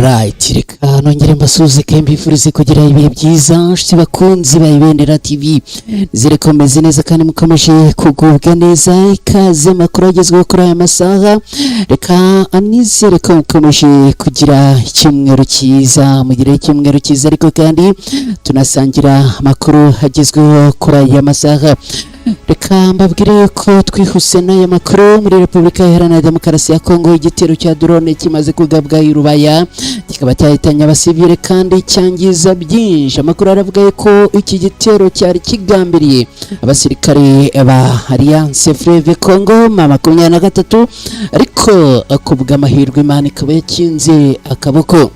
Alright, reka nongere mbasuze kembi furize kugira ibihe byiza nshuti bakunzi bayibendera TV zirekomeze neza kandi mukomeje kugubwa neza ikaze makuru agezweho kuri aya masaha reka anizere ko mukomeje kugira icyumweru cyiza mugire icyumweru cyiza ariko kandi tunasangira makuru agezweho kuri aya masaha reka mbabwire ko twihuse n'aya makuru muri Repubulika Iharanira Demokarasi ya Kongo igitero cya drone kimaze kugabwa irubaya kikaba cyahitanye abasivile kandi cyangiza byinshi. Amakuru aravuga ko iki gitero cyari kigambiriye abasirikare ba Alliance Fleuve Congo M23 ariko kubwa amahirwe Imana ikaba yakinze akaboko.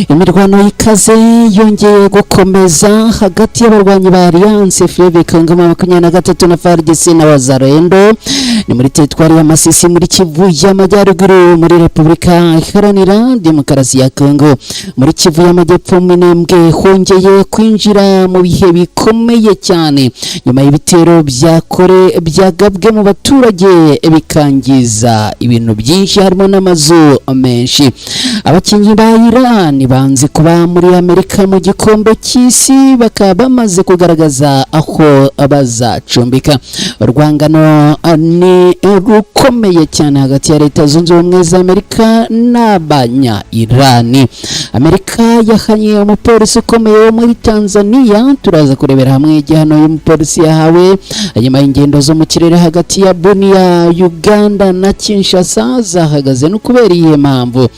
Imirwano y'ikaze yongeye gukomeza hagati y'abarwanyi ba Alliance Fleuve Congo M23 na FARDC na Wazalendo ni muri teritwari ya Masisi muri Kivu y'Amajyaruguru muri Repubulika Iharanira Demokarasi ya Kongo. Muri Kivu y'Amajyepfo Minembwe hongeye kwinjira mu bihe bikomeye cyane nyuma y'ibitero byagabwe mu baturage bikangiza ibintu byinshi harimo n'amazu menshi. Abakinyi ba Iran banze kuba muri Amerika mu gikombe cy'isi bakaba bamaze kugaragaza aho bazacumbika. Urwangano ni rukomeye cyane hagati ya Leta Zunze Ubumwe za Amerika n'abanya Irani. Amerika yahanye umupolisi ukomeye wo muri Tanzania, turaza kurebera hamwe igihano y'umupolisi yahawe nyuma y'ingendo zo mu kirere hagati ya Bunia, Uganda na Kinshasa zahagaze no kubera iyi mpamvu.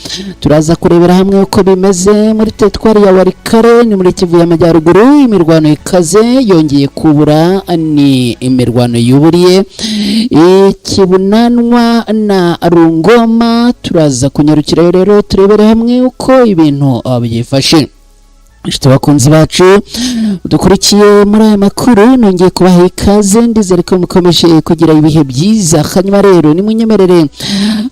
Turaza kurebera hamwe uko bimeze muri teritwari ya Walikale ni muri Kivu y'Amajyaruguru. Imirwano ikaze yongeye kubura ni imirwano yuburiye Kibunanwa na Rungoma. Turaza kunyarukira rero turebere hamwe uko ibintu byifashe. Nshuti bakunzi bacu dukurikiye muri aya makuru nongeye kubaha ikaze ndizere ko mukomeje kugira ibihe byiza. Hanyuma rero nimunyemerere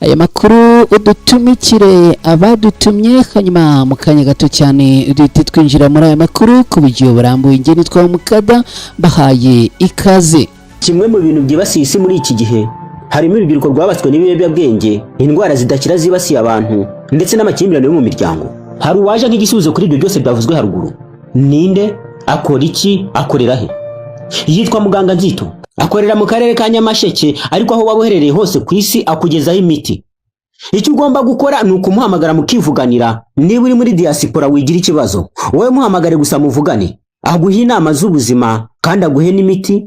aya makuru udutumikire abadutumye hanyuma mu kanya gato cyane duhite twinjira muri aya makuru ku buryo burambuye. Ingeni twa Mukada bahaye ikaze. Kimwe mu bintu byibasiye isi muri iki gihe harimo urubyiruko rwabatswe n'ibiyobyabwenge, indwara zidakira zibasiye abantu ndetse n'amakimbirane yo mu miryango. Hari uwaje nk'igisubizo kuri ibyo byose byavuzwe haruguru. Ninde? Akora iki? Akorera he? Yitwa Muganga Nzito. Akorera mu karere ka Nyamasheke ariko aho waba uherereye hose ku isi akugezaho imiti. Icyo ugomba gukora ni ukumuhamagara mukivuganira. Niba uri muri diaspora wigira ikibazo, wowe muhamagare gusa muvugane. Aguha inama z'ubuzima kandi aguhe n'imiti.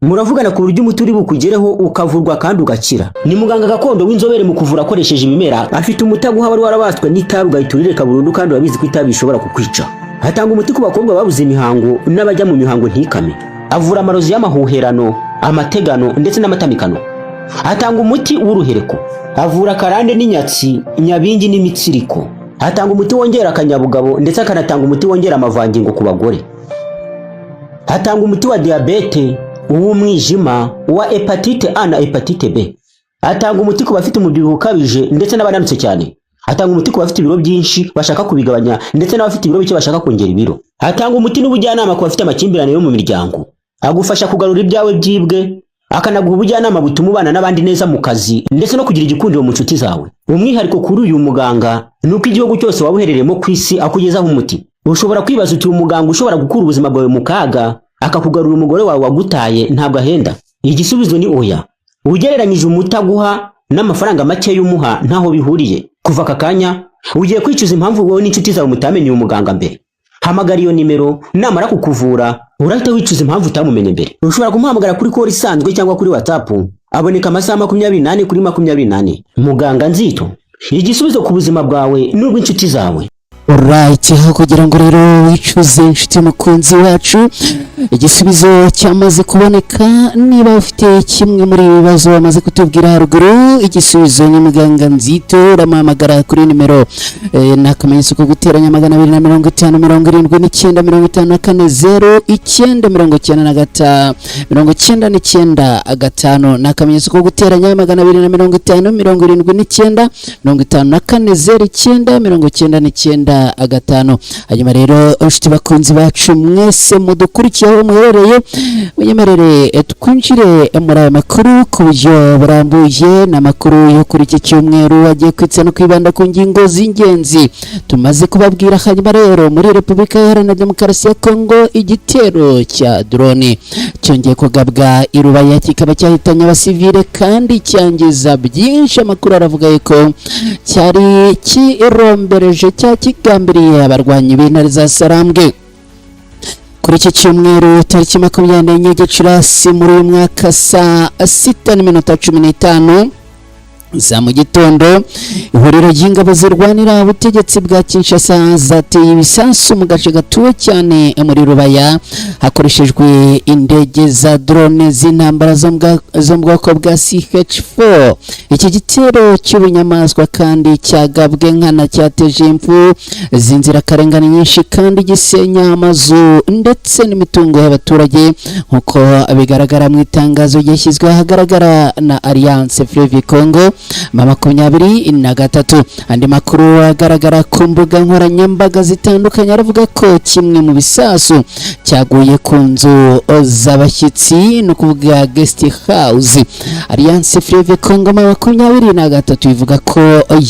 Muravugana ku buryo umuti uri bukugereho ukavurwa kandi ugakira. Ni muganga gakondo w'inzobere mu kuvura akoresheje ibimera. Afite umuti aguha wari warabaswe n'itabi ugahiturire burundu kandi urabizi ko itabi bishobora kukwica. Hatanga umuti ku bakobwa babuze imihango n'abajya mu mihango ntikame. Avura amarozi y'amahuherano, amategano ndetse n'amatamikano. Hatanga umuti w'uruhereko. Avura karande n'inyatsi, nyabingi n'imitsiriko. Hatanga umuti wongera akanyabugabo ndetse akanatanga umuti wongera amavangingo ku bagore. Hatanga umuti wa diabete, uw'umwijima, wa hepatite A na hepatite B. Atanga umuti ku bafite umubyibuho ukabije ndetse n'abananutse cyane. Atanga umuti ku bafite ibiro byinshi bashaka kubigabanya ndetse n'abafite ibiro bike bashaka kongera ibiro. Atanga umuti n'ubujyanama ku bafite amakimbirane yo mu miryango. Agufasha kugarura ibyawe byibwe, akanaguha ubujyanama butuma ubana n'abandi neza mu kazi ndetse no kugira igikundiro mu nshuti zawe. Umwihariko kuri uyu muganga nuko igihugu cyose waba uherereyemo ku isi akugezaho umuti. Ushobora kwibaza uti umuganga ushobora gukura ubuzima bwawe mu kaga akakugarura umugore wawe wagutaye ntabwo ahenda. Igisubizo ni oya. Ugereranyije umutaguha n'amafaranga make y'umuha ntaho bihuriye. Kuva aka kanya ugiye kwicuza impamvu wowe n'inshuti zawe mutamenye uyu muganga mbere. Hamagara iyo nimero namara kukuvura urahita wicuza impamvu utamumenye mbere. Ushobora kumuhamagara kuri call isanzwe cyangwa kuri WhatsApp. Aboneka amasaha 24 kuri 24. Muganga Nzito, igisubizo ku buzima bwawe n'ubw'inshuti zawe. Alright, kugira ngo rero wicuze inshuti mukunzi wacu igisubizo cyamaze kuboneka. Niba ufite kimwe muri ibibazo bamaze kutubwira haruguru, igisubizo ni Muganga Nzito. Uramuhamagara kuri nimero n'akamenyetso ko guteranya 250 79 54 0 n'akamenyetso ko guteranya 250 79 54 0 9 gatanu. Hanyuma rero inshuti bakunzi bacu mwese mudukurikiye aho muherereye, munyemerere twinjire muri aya makuru ku buryo burambuye. n'amakuru yo kuri iki cyumweru agiye kwitsa no kwibanda ku ngingo z'ingenzi tumaze kubabwira. Hanyuma rero muri Repubulika Iharanira Demokarasi ya Kongo igitero cya drone cyongeye kugabwa i Rubaya kikaba cyahitanye abasivile kandi cyangiza byinshi. Amakuru aravuga ko cyari kirombereje cyakigambiriye abarwanyi b'intare za Sarambwe. Kuri iki cyumweru tariki 24 Gicurasi muri uyu mwaka saa 6:15 za mu gitondo, ihuriro ry'ingabo zirwanira ubutegetsi bwa Kinshasa zateye ibisasu mu gace gatuwe cyane muri Rubaya hakoreshejwe indege za drone z'intambara zo mu bwoko bwa CH4. Iki gitero cy'ubunyamaswa kandi cyagabwe nkana cyateje impfu z'inzirakarengane nyinshi kandi gisenya amazu ndetse n'imitungo y'abaturage nk'uko bigaragara mu itangazo ryashyizwe ahagaragara na Alliance Fleuve Congo 23. Andi makuru agaragara ku mbuga nkoranyambaga zitandukanye aravuga ko kimwe mu bisasu cyaguye ku nzu z'abashyitsi no kuvuga guest house. Alliance Fleuve Congo 23 ivuga ko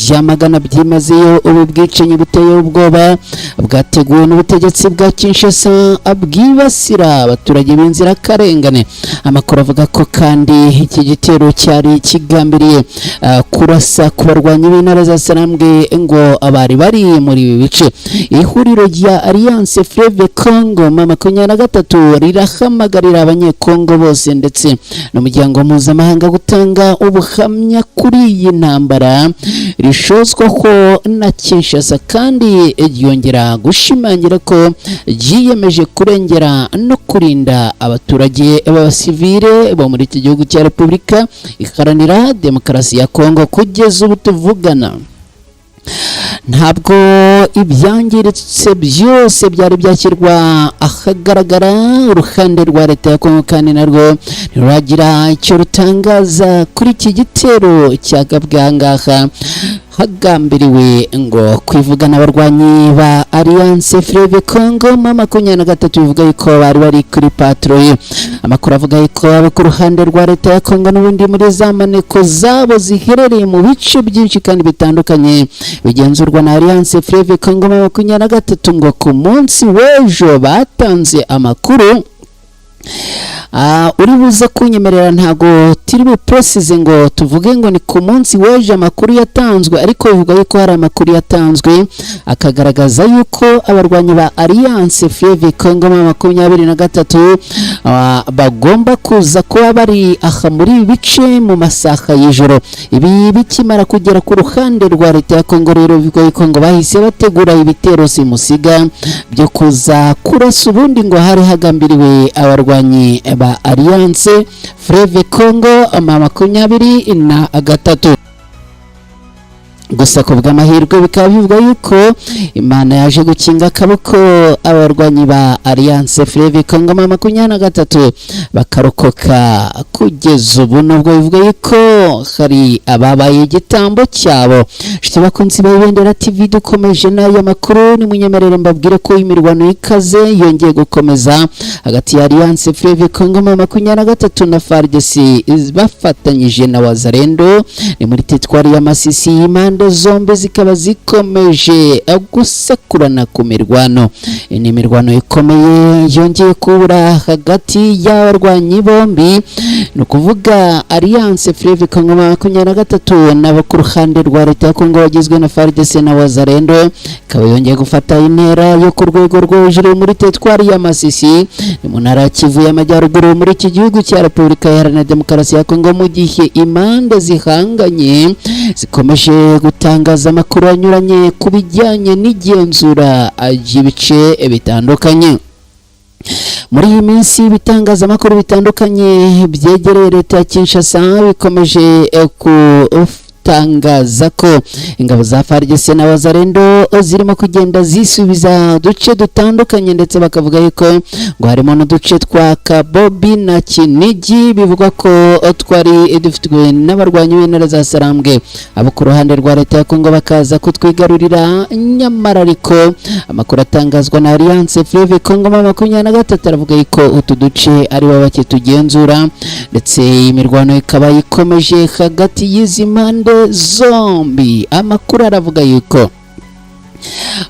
yamagana byimazeyo ubu bwicanyi buteye ubwoba bwateguwe n'ubutegetsi bwa Kinshasa abwibasira abaturage b'inzirakarengane. Amakuru avuga ko kandi iki gitero cyari kigambiriye kurasa ku barwanyi b'intare za Sarambwe ngo abari bari muri ibi bice. Ihuriro rya Alliance Fleuve Congo 23 rirahamagarira abanyekongo bose ndetse n'umuryango mpuzamahanga gutanga ubuhamya kuri iyi ntambara rishozwaho na Kinshasa kandi ryongera gushimangira ko ryiyemeje kurengera no kurinda abaturage b'abasivile bo muri iki gihugu cya Repubulika Iharanira Demokarasi ya Kongo. Kugeza ubu tuvugana ntabwo ibyangiritse byose byari byashyirwa ahagaragara. Uruhande rwa leta ya Kongo kandi narwo ruragira icyo rutangaza kuri iki gitero cyagabwa ngaha hagambiriwe ngo kwivugana abarwanyi ba Alliance Fleuve Congo 23 bivuga ko bari bari kuri patrouille. Amakuru avuga ko abo ku ruhande rwa leta ya Kongo n'ubundi muri za maneko zabo ziherereye mu bice byinshi kandi bitandukanye bigenzurwa na Alliance Fleuve Congo 23 ngo ku munsi w'ejo batanze amakuru. Uri buze kunyemerera ntago tiri bupresize ngo tuvuge ngo ni ku munsi w'ejo amakuru yatanzwe, ariko bivuga ko hari amakuru yatanzwe akagaragaza yuko abarwanyi ba Alliance Fleuve Congo 23 bagomba kuza kuba bari aha muri bice mu masaha y'ijoro. Ibi bikimara kugera ku ruhande rwa leta ya Kongo rero bivuga ko ngo bahise bategura ibitero simusiga byo kuza kurasa ubundi ngo hari hagambiriwe abarwanyi ba Alliance Fleuve Congo 23. Gusa ku bw'amahirwe bikaba bivuga yuko Imana yaje gukinga akaboko abarwanyi ba Alliance Fleuve Congo 23 bakarokoka kugeza ubu, nubwo bivuga yuko hari ababaye igitambo cyabo. Shite bakunzi b'Ibendera TV dukomeje n'aya makuru, ni munyemerere mbabwire ko imirwano ikaze yongeye gukomeza hagati ya Alliance Fleuve Congo 23 na FARDC bafatanyije na Wazalendo ni muri teritwari ya Masisi. Impande zombi zikaba zikomeje gusekurana ku mirwano. Ni imirwano ikomeye yongeye kubura hagati y'abarwanyi bombi, ni ukuvuga Alliance Fleuve Congo 23 n'abo ku ruhande rwa leta ya Kongo bagizwe na FARDC na Wazalendo, ikaba yongeye gufata intera yo ku rwego rwo hejuru muri teritwari ya Masisi ni mu ntara ya Kivu y'Amajyaruguru muri iki gihugu cya Repubulika Iharanira Demokarasi ya Kongo, mu gihe impande zihanganye zikomeje gutangaza amakuru anyuranye ku bijyanye n'igenzura ry'ibice bitandukanye. Muri iyi minsi ibitangazamakuru bitandukanye byegereye leta ya Kinshasa bikomeje gutangaza ko ingabo za FARDC na Wazalendo zirimo kugenda zisubiza uduce dutandukanye, ndetse bakavuga yuko ngo harimo n'uduce twa Kabobi na Kinigi bivugwa ko twari dufitwe n'abarwanyi b'intare za Sarambwe, abo ku ruhande rwa leta ya Kongo bakaza kutwigarurira. Nyamara ariko amakuru atangazwa na Alliance Fleuve Congo 23 aravuga yuko utu duce ari bo bakitugenzura, ndetse imirwano ikaba ikomeje hagati y'izi mpande zombi. Amakuru aravuga yuko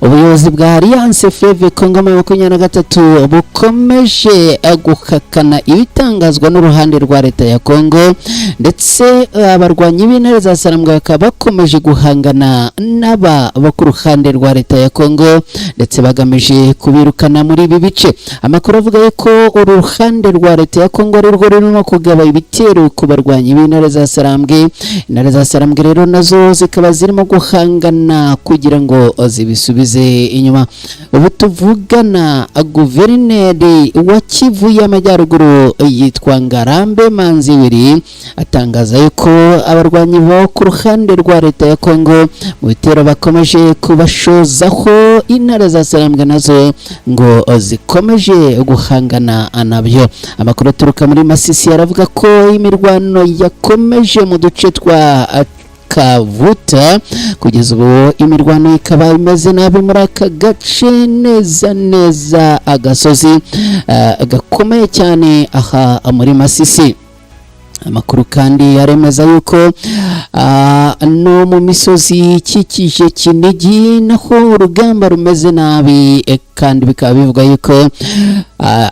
ubuyobozi bwa Alliance Fleuve Congo 23 bukomeje guhakana ibitangazwa n'uruhande rwa leta ya Kongo, ndetse abarwanyi b'intare za Sarambwe bakaba bakomeje guhangana n'aba bo ku ruhande rwa leta ya Kongo, ndetse bagamije kubirukana muri ibi bice. Amakuru avuga yuko uru ruhande rwa leta ya Kongo ari rwo rurimo kugaba ibitero ku barwanyi b'intare za Sarambwe. Intare za Sarambwe rero nazo zikaba zirimo guhangana kugira ngo zibisubize inyuma. Ubu tuvugana guverineri wa Kivu y'Amajyaruguru yitwa Ngarambe Manziwiri atangaza yuko abarwanyi bo ku ruhande rwa leta ya Kongo mu bitero bakomeje kubashozaho intare za Sarambwe nazo ngo zikomeje guhangana nabyo. Amakuru aturuka muri Masisi aravuga ko imirwano yakomeje mu duce twa Kavuta. Kugeza ubu imirwano ikaba imeze nabi muri aka gace, neza agasozi gakomeye cyane aha muri Masisi. Amakuru kandi aremeza yuko no mu misozi ikikije Kinigi naho urugamba rumeze nabi, kandi bikaba bivuga yuko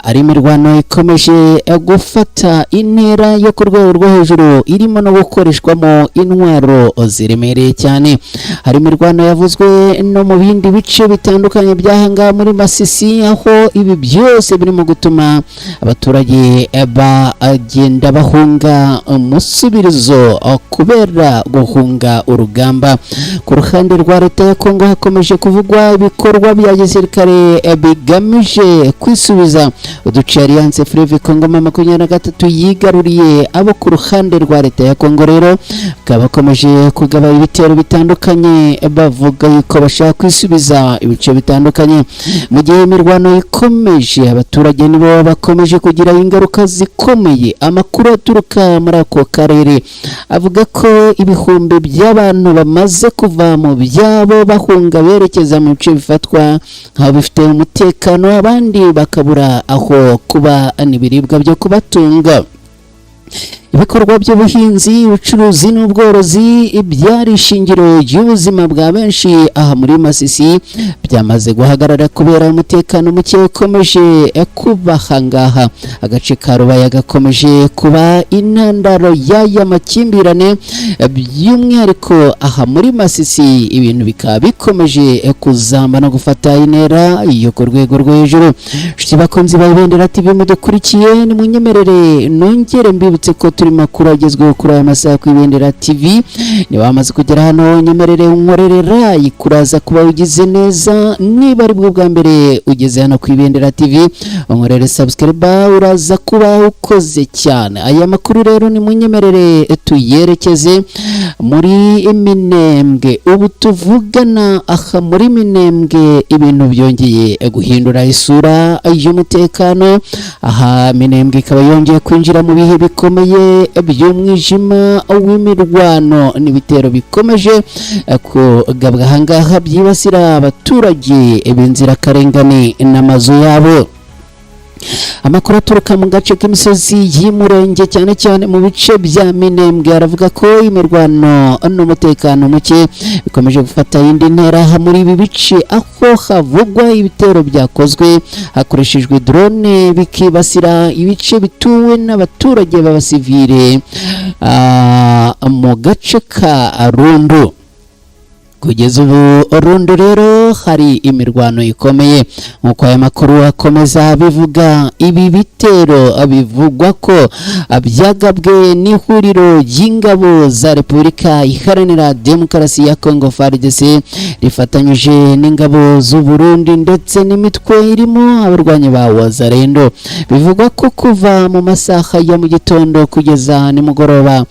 ari imirwano ikomeje gufata intera yo ku rwego rwo hejuru, irimo no gukoreshwamo intwaro ziremereye cyane. Hari imirwano yavuzwe no mu bindi bice bitandukanye byahanga muri Masisi, aho ibi byose birimo gutuma abaturage bagenda bahunga umusubirizo kubera guhunga urugamba. Ku ruhande rwa leta ya Kongo hakomeje kuvugwa ibikorwa bya gisirikare bigamije kwisubiza uduce Alliance Fleuve Congo 23 yigaruriye. Abo ku ruhande rwa leta ya Kongo rero bakaba bakomeje kugaba ibitero bitandukanye, bavuga yuko bashaka kwisubiza ibice bitandukanye. Mu gihe imirwano ikomeje, abaturage nibo bakomeje kugira ingaruka zikomeye. Amakuru aturuka muri ako karere avuga ko ibihumbi by'abantu bamaze kuva mu byabo bahunga berekeza mu bice bifatwa nk'aho bifite umutekano, abandi bakabura aho kuba n'ibiribwa byo kubatunga. Ibikorwa by'ubuhinzi, ubucuruzi n'ubworozi byari ishingiro ry'ubuzima bwa benshi aha muri Masisi byamaze guhagarara kubera umutekano muke ukomeje kuba hangaha. Agace ka Rubaya gakomeje kuba intandaro y'aya makimbirane, by'umwihariko aha muri Masisi ibintu bikaba bikomeje kuzamba no gufata intera yo ku rwego rwo hejuru. Nshuti bakunzi ba Ibendera TV mudukurikiye, ni munyemerere nongere mbibutse ko turi makuru agezweho kuri aya masaha ku Ibendera TV. Ni bamaze kugera hano, nyemerere unkorerera ikuraza kuba ugize neza. Niba ari bwo bwa mbere ugeze hano ku Ibendera TV, unkorere subscribe, uraza kuba ukoze cyane. Aya makuru rero ni munyemerere tuyerekeze muri Minembwe. Ubu tuvugana aha muri Minembwe ibintu byongeye guhindura isura y'umutekano. Aha Minembwe ikaba yongeye kwinjira mu bihe bikomeye by'umwijima w'imirwano n'ibitero bikomeje kugabwa ahangaha byibasira abaturage b'inzirakarengane n'amazu yabo. Amakuru aturuka mu gace k'imisozi y'Umurenge cyane cyane mu bice bya Minembwe aravuga ko imirwano n'umutekano muke bikomeje gufata indi ntera muri ibi bice, aho havugwa ibitero byakozwe hakoreshejwe drone bikibasira ibice bituwe n'abaturage b'abasivile mu gace ka Rundu. kugeza ubu Rundo rero hari imirwano ikomeye nk'uko aya makuru akomeza bivuga. Ibi bitero bivugwa ko byagabwe n'ihuriro ry'ingabo za Repubulika Iharanira Demokarasi ya Kongo FARDC rifatanyije n'ingabo z'u Burundi ndetse n'imitwe irimo abarwanyi ba Wazalendo. Bivugwa ko kuva mu masaha ya mu gitondo kugeza nimugoroba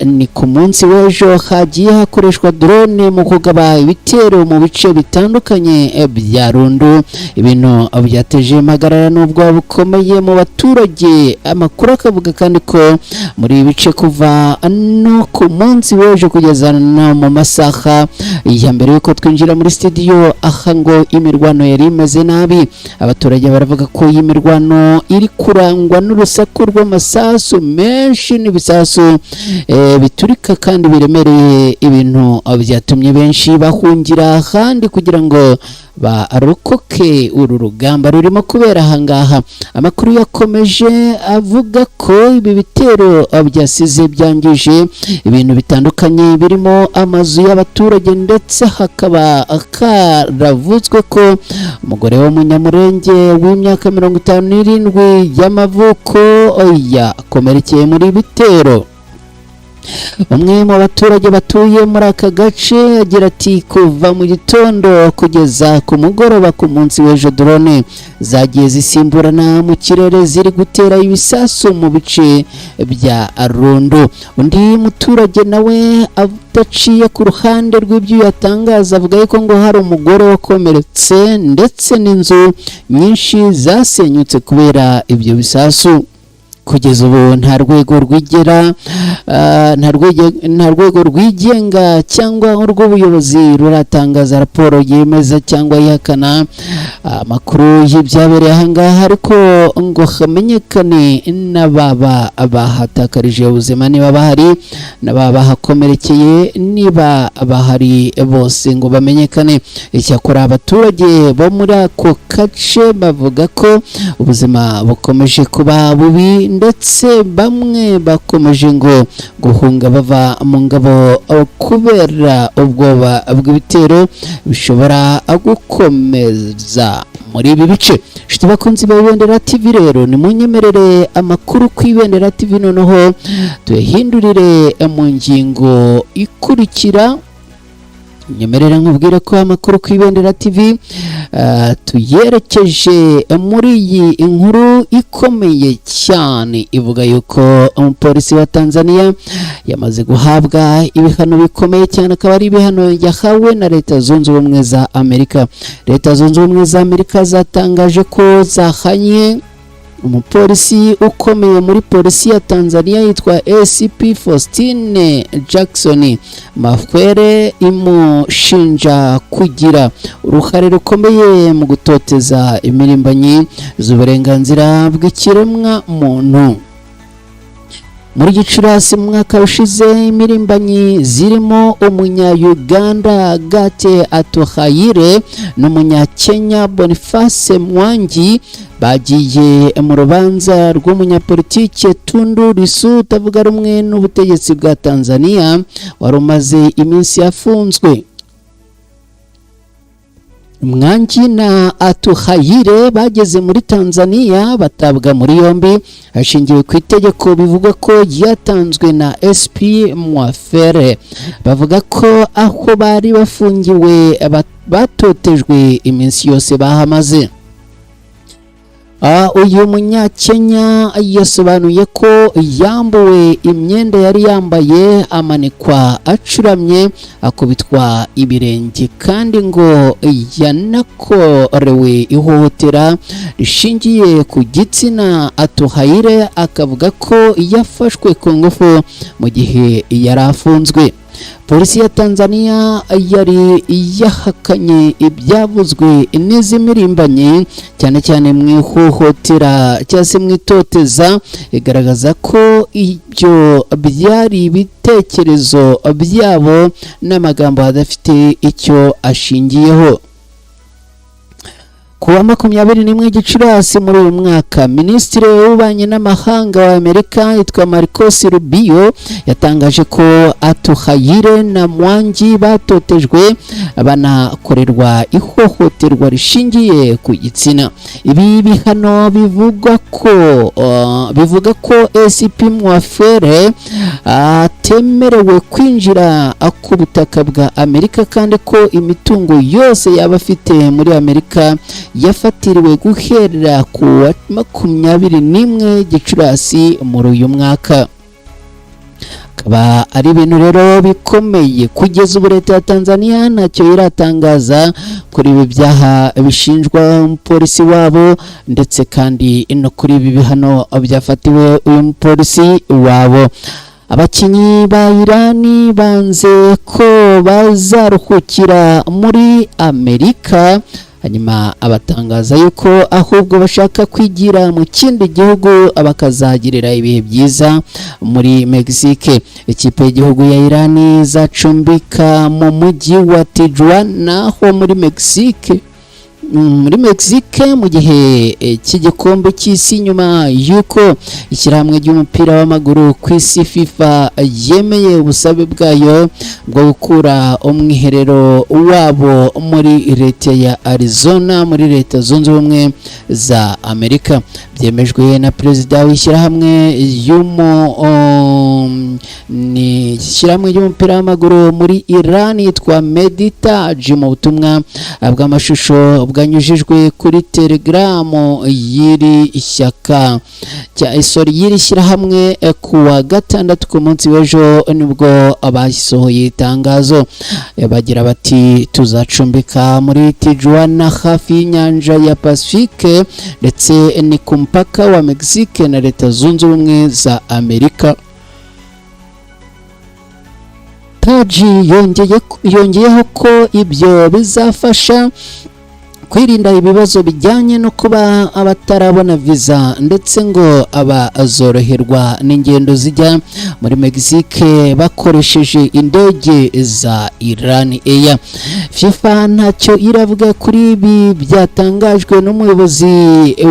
ni ku munsi w'ejo hagiye hakoreshwa drone mu kugaba ibitero mu bice bitandukanye bya Rundo. Ibintu byateje impagarara n'ubwo bukomeye mu baturage. Amakuru akavuga kandi ko muri ibice kuva no ku munsi w'ejo kugeza no mu masaha ya mbere yuko twinjira muri studio aha ngo imirwano yari imeze nabi. Abaturage baravuga ko iyi mirwano iri kurangwa n'urusaku rw'amasasu menshi n'ibisasu biturika kandi biremereye. Ibintu byatumye benshi bahungira ahandi kugira ngo barokoke uru rugamba rurimo kubera ahangaha. Amakuru yakomeje avuga ko ibi bitero byasize byangije ibintu bitandukanye birimo amazu y'abaturage ndetse hakaba karavuzwe ko umugore w'umunyamurenge w'imyaka 57 y'amavuko yakomerekeye muri bitero. Umwe mu baturage batuye muri aka gace agira ati kuva mu gitondo kugeza ku mugoroba ku munsi w'ejo drone zagiye zisimburana mu kirere ziri gutera ibisasu mu bice bya Rundo. Undi muturage nawe adaciye ku ruhande rw'ibyo yatangaza avuga ko ngo hari umugore wakomeretse ndetse n'inzu nyinshi zasenyutse kubera ibyo bisasu. Kugeza ubu nta rwego rwigenga cyangwa urw'ubuyobozi ruratangaza raporo yemeza cyangwa ihakana amakuru y'ibyabereye ahangaha, ariko ngo hamenyekane n'ababa bahatakarije ubuzima niba bahari, n'ababa bahakomerekeye niba bahari, bose ngo bamenyekane. Icyakora abaturage bo muri ako gace bavuga ko ubuzima bukomeje kuba bubi ndetse bamwe bakomeje ngo guhunga bava mu ngabo kubera ubwoba bw'ibitero bishobora gukomeza muri ibi bice. Shiti bakunzi ba Ibendera TV rero ni munyemerere amakuru ku Ibendera TV noneho tuyahindurire mu ngingo ikurikira. Nyemerera nkubwire ko amakuru ku Ibendera TV tuyerekeje muri iyi inkuru ikomeye cyane ivuga yuko umupolisi wa Tanzania yamaze guhabwa ibihano bikomeye cyane, akaba ari ibihano yahawe na Leta Zunze Ubumwe za Amerika. Leta Zunze Ubumwe za Amerika zatangaje ko zahanye umupolisi ukomeye muri polisi ya Tanzania yitwa ACP Faustine Jackson Makwere imushinja kugira uruhare rukomeye mu gutoteza imirimbanyi z'uburenganzira bw'ikiremwa muntu. Muri Gicurasi mwaka ushize imirimbanyi zirimo umunya-Uganda Gate Atuhaire n'umunya-Kenya Boniface Mwangi bagiye mu rubanza rw'umunyapolitike Tundu Lissu utavuga rumwe n'ubutegetsi bwa Tanzania wari umaze iminsi yafunzwe. Mwangi na Atuhaire bageze muri Tanzania batabwa muri yombi hashingiwe ku itegeko bivuga ko ryatanzwe na SP Mwafere. Bavuga ko aho bari bafungiwe batotejwe iminsi yose bahamaze. Uyu munya-Kenya yasobanuye ko yambuwe imyenda yari yambaye, amanikwa acuramye, akubitwa ibirenge kandi ngo yanakorewe ihohotera rishingiye ku gitsina. Atuhaire akavuga ko yafashwe ku ngufu mu gihe yari afunzwe. Polisi ya Tanzania yari yahakanye ibyavuzwe n'izi mirimbanye cyane cyane mu ihohotera cyangwa se mu itoteza, igaragaza ko ibyo byari ibitekerezo byabo n'amagambo adafite icyo ashingiyeho. kuwa 21 Gicurasi muri uyu mwaka, Minisitiri w'Ububanyi n'Amahanga wa Amerika yitwa Marcos Rubio yatangaje ko Atuhaire na Mwangi batotejwe banakorerwa ihohoterwa rishingiye ku gitsina. Ibi bihano bivuga ko ACP Mwafere atemerewe kwinjira ku butaka bwa Amerika kandi ko imitungo yose yaba afite muri Amerika yafatiriwe guhera ku 21 Gicurasi muri uyu mwaka. Kaba ari ibintu rero bikomeye kugeza ubu leta ya Tanzania ntacyo iratangaza kuri ibi byaha bishinjwa umupolisi wabo ndetse kandi no kuri ibi bihano byafatiwe uyu mupolisi wabo. Abakinyi ba Irani banze ko bazaruhukira muri Amerika, hanyuma abatangaza yuko ahubwo bashaka kwigira mu kindi gihugu bakazagirira ibihe byiza muri Mexique. Ikipe y'igihugu ya Irani izacumbika mu mujyi wa Tijuana ho muri Mexique mu gihe cy'igikombe cy'isi, nyuma y'uko ishyirahamwe ry'umupira w'amaguru ku isi FIFA yemeye ubusabe bwayo bwo gukura umwiherero wabo muri leta ya Arizona muri leta zunze ubumwe za Amerika. Byemejwe na perezida w'ishyirahamwe ishyirahamwe ry'umupira w'amaguru muri Iran yitwa Meditaj mu butumwa bw'amashusho bwanyujijwe kuri Telegram y'iri shyirahamwe kuwa gatandatu ku munsi w'ejo nibwo abasohoye itangazo bagira bati tuzacumbika muri Tijuana hafi y'inyanja ya Pacifique ndetse ni ku mpaka wa Mexique na leta zunze ubumwe za Amerika. Taji yongeyeho ko ibyo bizafasha kwirinda ibibazo bijyanye no kuba abatarabona visa ndetse ngo abazoroherwa n'ingendo zijya muri Mexique bakoresheje indege za Iran Air. FIFA ntacyo iravuga kuri ibi byatangajwe n'umuyobozi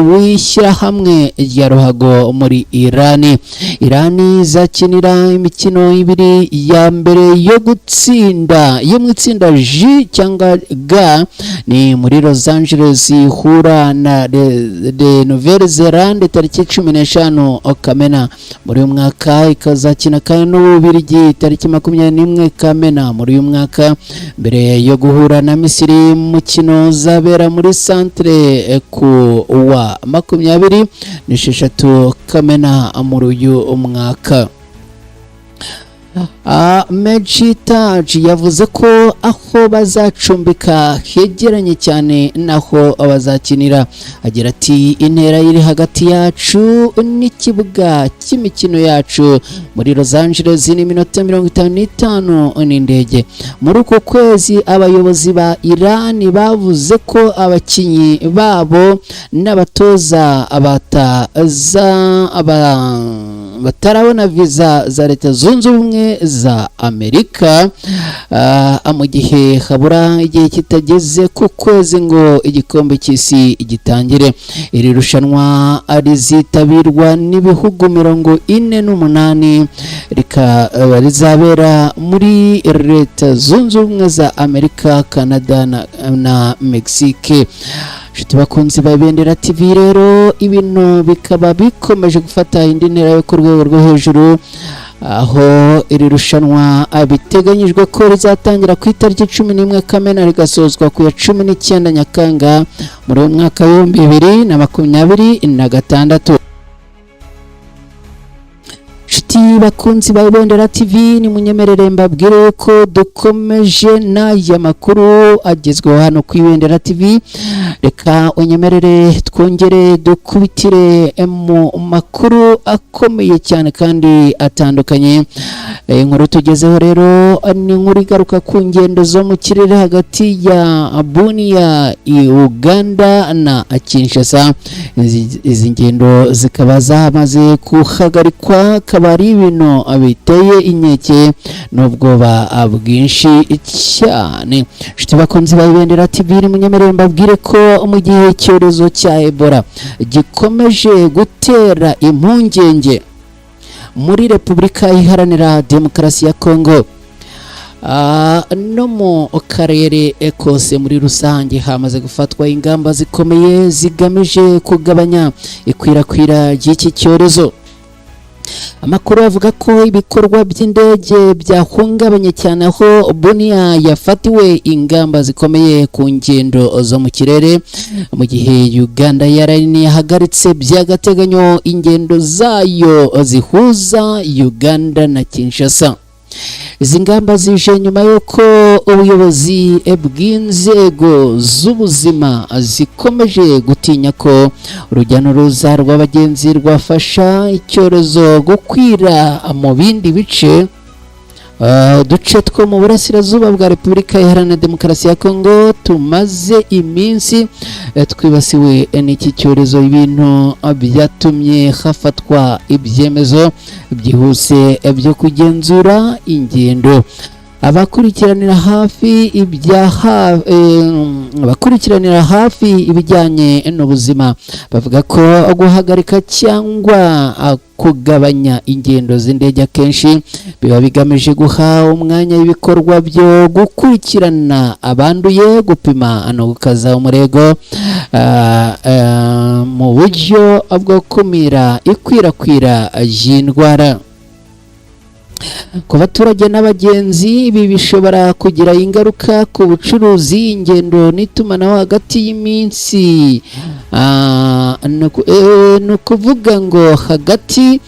w'ishyirahamwe rya ruhago muri Iran. Iran izakinira imikino ibiri ya mbere yo gutsinda yo mu itsinda G cyangwa G ni muri Los Angeles ihura na de Nouvelle-Zélande tariki 15 Kamena muri uyu mwaka, ikazakina kandi n'Ububiligi tariki 21 Kamena muri uyu mwaka, mbere yo guhura na Misiri mukino zabera muri centre ku wa 26 Kamena muri uyu mwaka. Meditaj yavuze ko aho bazacumbika hegeranye cyane naho abazakinira. Agira ati intera iri hagati yacu n'ikibuga cy'imikino yacu muri Los Angeles ni minota 55 n'indege. Muri uko kwezi abayobozi ba Iran bavuze ko abakinyi babo n'abatoza batarabona visa za leta zunze ubumwe za Amerika mu gihe habura igihe kitageze ku kwezi ngo igikombe cy'isi gitangire. Iri rushanwa rizitabirwa n'ibihugu 48 rizabera muri leta zunze ubumwe za Amerika, Canada na Mexique. Nshuti bakunzi ba Ibendera TV, rero ibintu bikaba bikomeje gufata indi ntera yo ku rwego rwo hejuru, aho iri rushanwa biteganyijwe ko rizatangira ku itariki 11 Kamena rigasozwa ku ya 19 Nyakanga muri uyu mwaka wa 2026. Bakunzi ba Ibendera TV, ni munyemerere mbabwire ko dukomeje n'aya makuru agezweho hano ku Ibendera TV. Reka unyemerere twongere dukubitire mu makuru akomeye cyane kandi atandukanye. Inkuru tugezeho rero ni inkuru igaruka ku ngendo zo mu kirere hagati ya Bunia Uganda na Kinshasa. Izi ngendo zikaba zamaze kuhagarikwa, akaba ari ibintu biteye inkeke n'ubwoba bwinshi cyane. Nshuti bakunzi ba Ibendera TV, munyemerere mbabwire ko mu gihe icyorezo cya Ebola gikomeje gutera impungenge muri Repubulika Iharanira Demokarasi ya Kongo no mu karere kose muri rusange, hamaze gufatwa ingamba zikomeye zigamije kugabanya ikwirakwira ry'iki cyorezo. Amakuru avuga ko ibikorwa by'indege byahungabanye cyane, aho Bunia yafatiwe ingamba zikomeye ku ngendo zo mu kirere, mu gihe Uganda yahagaritse by'agateganyo ingendo zayo zihuza Uganda na Kinshasa. Izi ngamba zije nyuma y'uko ubuyobozi bw'inzego z'ubuzima zikomeje gutinya ko urujya n'uruza rw'abagenzi rwafasha icyorezo gukwira mu bindi bice, uduce two mu burasirazuba bwa Repubulika Iharanira Demokarasi ya Kongo tumaze iminsi twibasiwe n'iki cyorezo. Ibintu byatumye hafatwa ibyemezo byihuse byo kugenzura ingendo. Abakurikiranira hafi ibijyanye n'ubuzima bavuga ko guhagarika cyangwa kugabanya ingendo z'indege akenshi biba bigamije guha umwanya ibikorwa byo gukurikirana abanduye, gupima no gukaza umurego mu buryo bwo gukumira ikwirakwira ry'indwara. Ku baturage n'abagenzi, ibi bishobora kugira ingaruka ku bucuruzi, ingendo n'itumanaho hagati y'iminsi. Ni ukuvuga ngo hagati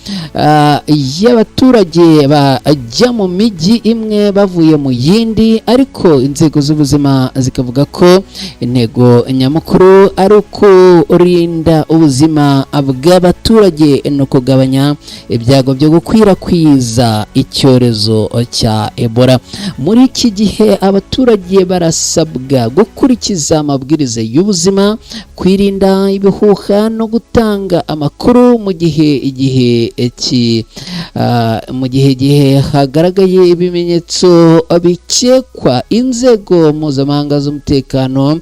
y'abaturage bajya mu mijyi imwe bavuye mu yindi, ariko inzego z'ubuzima zikavuga ko intego nyamukuru ari ukurinda ubuzima bw'abaturage no kugabanya ibyago byo gukwirakwiza icyorezo cya Ebola. Muri iki gihe abaturage barasabwa gukurikiza amabwiriza y'ubuzima, kwirinda ibihuha no gutanga amakuru mu gihe hagaragaye ibimenyetso bikekwa. Inzego mpuzamahanga z'umutekano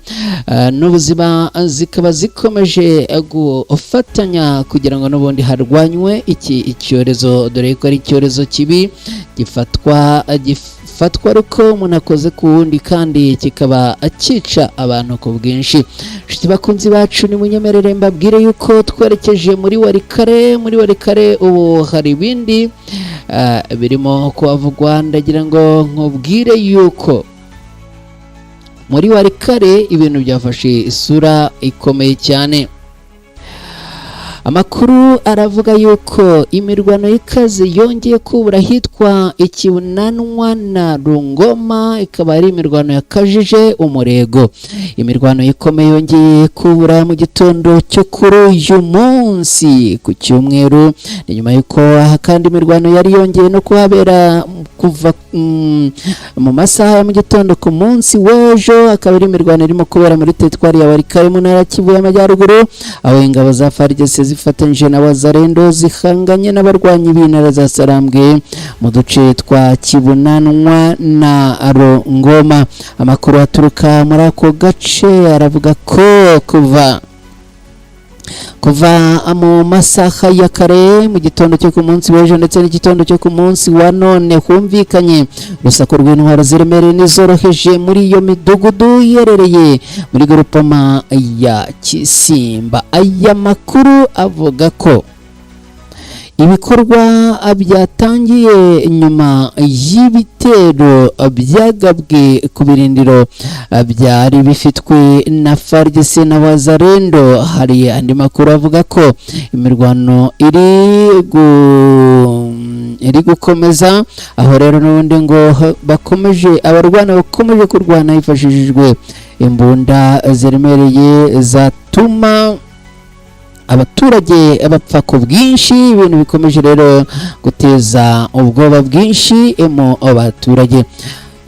n'ubuzima zikaba zikomeje gufatanya kugira ngo n'ubundi harwanywe iki icyorezo, dore ko ari icyorezo kibi gifatwa ariko umuntu akoze ku wundi kandi kikaba cyica abantu ku bwinshi. Nshuti bakunzi bacu, ni munyemerere mbabwire yuko twerekeje muri Walikale. Muri Walikale ubu hari ibindi birimo kuhavugwa. Ndagira ngo nkubwire yuko muri Walikale ibintu byafashe isura ikomeye cyane. Amakuru aravuga yuko imirwano y'ikaze yongeye kubura hitwa Ikibunanwa na Rungoma, ikaba ari imirwano yakajije umurego. Imirwano ikomeye yongeye kubura mu gitondo cyo kuri uyu munsi ku cyumweru, ni nyuma yuko kandi imirwano yari yongeye no kuhabera kuva mu masaha ya mu gitondo ku munsi w'ejo. Akaba ari imirwano irimo kubera muri teritwari ya Walikale mu ntara ya Kivu y'Amajyaruguru, aho ingabo za FARDC zifatanyije na Wazalendo zihanganye n'abarwanyi b'intara za Sarambwe mu duce twa Kibunanwa na Rungoma. Amakuru aturuka muri ako gace aravuga ko kuva mu masaha ya kare mu gitondo cyo ku munsi w'ejo ndetse n'igitondo cyo ku munsi wa none humvikanye urusaku rw'intwaro ziremereye n'izoroheje muri iyo midugudu iherereye muri grupoma ya Kisimba. Aya makuru avuga ko ibikorwa byatangiye nyuma y'ibitero byagabwe ku birindiro byari bifitwe na FARDC na Wazalendo. Hari andi makuru avuga ko imirwano iri gukomeza, aho rero n'ubundi ngo abarwana bakomeje kurwana hifashishijwe imbunda ziremereye zatuma abaturage bapfa ku bwinshi. Ibintu bikomeje rero guteza ubwoba bwinshi mu baturage.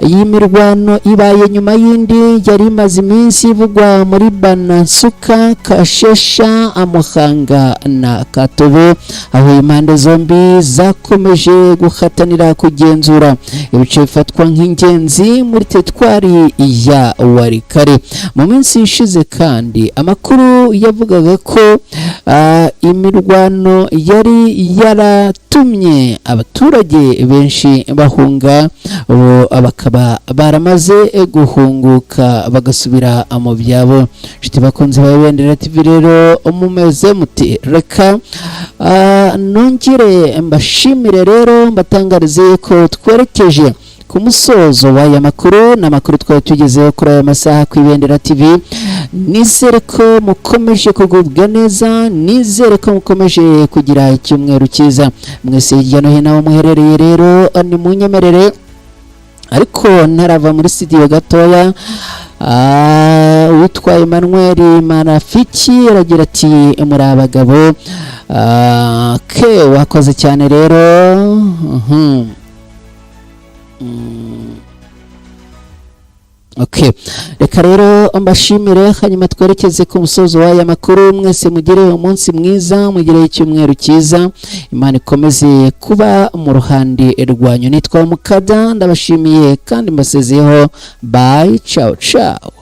iyi mirwano ibaye nyuma y'indi yari imaze iminsi ivugwa muri Banansuka, Kashesha, Amuhanga na Katobe, aho impande zombi zakomeje guhatanira kugenzura ibice bifatwa nk'ingenzi muri teritwari ya Warikare. Mu minsi ishize kandi amakuru yavugaga ko imirwano yari yaratumye abaturage benshi bahunga, bakaba baramaze guhunguka bagasubira mu byabo. Nshuti bakunze ba Ibendera TV rero mumeze muti, reka nongere mbashimire rero mbatangarize ko twerekeje ku musozo w'aya makuru n'amakuru twari tugezeho kuri aya masaha ku Ibendera TV. Nizere ko mukomeje kugubwa neza, nizere ko mukomeje kugira icyumweru cyiza mwese hirya no hino muherereye. Rero ni munyemerere ariko ntarava muri studio gatoya, witwa Emmanuel Marafiki aragira ati muri abagabo ke wakoze cyane rero. Okay, reka rero mbashimire hanyuma twerekeze ku musozo w'aya makuru. Mwese mugire umunsi mwiza, mugire icyumweru cyiza, Imana ikomeze kuba mu ruhande rwanyu. Nitwa Mukada, ndabashimiye kandi mbasezeho, bye, ciao ciao.